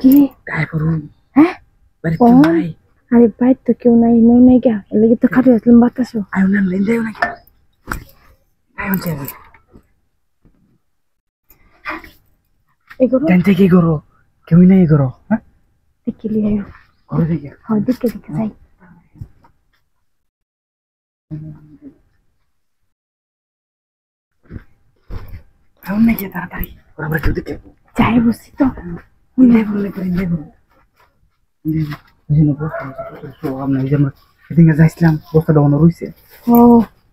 কি काय करू হ্যাঁ बरे কোন নাই আরে বাইর তো কেউ নাই নো নাই কে লাগি তো খাটে আসলাম বাতাসো आयो ना लेंदे ना आयो चल এগুলো टेंटे की करो क्यों नहीं करो हां দেখি লিয়ে और देखिए হ্যাঁ দেখে যাই हमने क्या ताড়াতাড়ি और আমরা কেউ দেখে যাই বসি তো বলে করে যেন বসে তো আমরা যেন এদিকে যাইছিলাম বস্তা ডাউন রইছে ও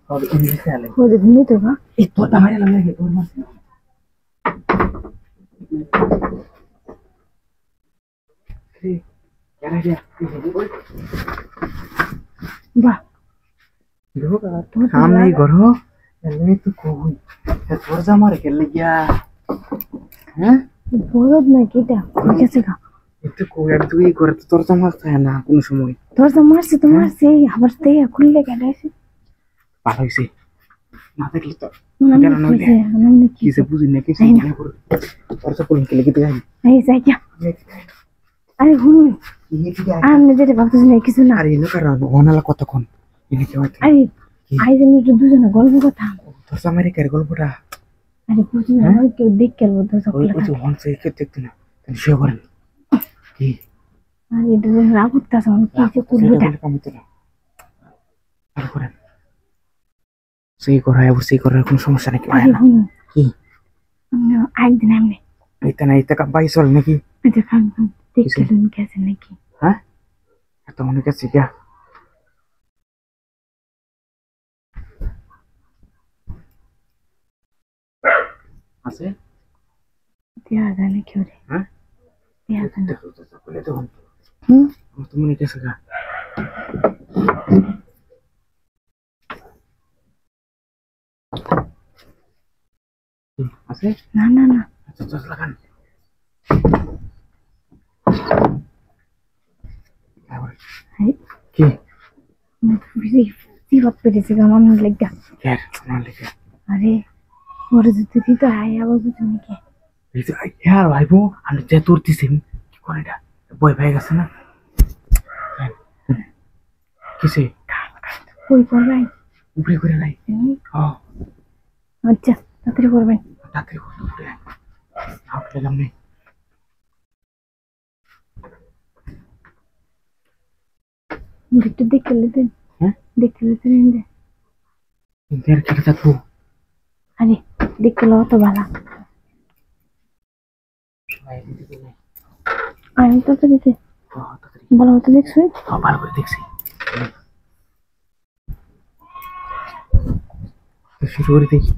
আর ইংলিশে আলে ও দেখনি তো না এই তো আমারে লাগে তোর মাসে রে কেন রে বাহ देखो सामने ही करो एले तो कोई তোর জামারে কে লাগিয়া হ্যাঁ বলদ না কিটা গেছে গা একটু কোই আর তুই করে তো তোর জামা থাকে না কোন সময় তোর তো মারছে তো মারছে আবার তে খুললে কেডাইছে ভালো হইছে না দেখলি তো নামে কি কিসে বুঝি না কিছু না করে তোর তো কোন কে লাগি তুই এই যাই যা আরে হুন আমি যেতে ভাবতেছি না কিছু না আরে এনো কারণ ওনালা কতক্ষণ এনে কি হয় আরে আইজেন একটু দুজনে গল্প কথা তোর জামারে কে গল্পটা আরে বুঝি না ওই কেউ দেখ কেন বলতো ওই সকলে তো হন সে কে দেখতে না তুমি শুয়ে করেন কি আরে এটা রাগ করতেছে কি যে করবো এটা কমিতে না আর করেন সেই করায় সেই করার কোনো সমস্যা নাকি হয় আরে না হুন কি আমি একদিন আমি এটা না এটা বাইশ হল নাকি এটা খান দেখলেন গেছে নাকি হ্যাঁ এত মনে কাছে গিয়া আছে দিয়া জানে কেউ রে হ্যাঁ দিয়া জানে দেখো তো বলে তো হুম তো মনে কাছে গা আছে না না না আচ্ছা চল লাগান আরে কি বুঝি সিবাত পেরেছে আমার লাগা यार मान ले আরে ওর যদি দিত আয় আবার বুঝি নাকি यार ভাইবো আমি যে তোর দিছিম কি করে এটা বই ভাই গেছে না কিসে কই করবেন উপরে করে নাই হ্যাঁ আচ্ছা তাড়াতাড়ি করবেন তাড়াতাড়ি করতে উপরে আউটলে যাম নেই একটু দেখে লেতেন হ্যাঁ দেখে লেতেন দে ইন্টার কেটে থাকবো আরে দেখে লো তো ভালো আমি তো দিতে ভালো মতো দেখছি ভালো করে দেখছি শুরু করে দেখি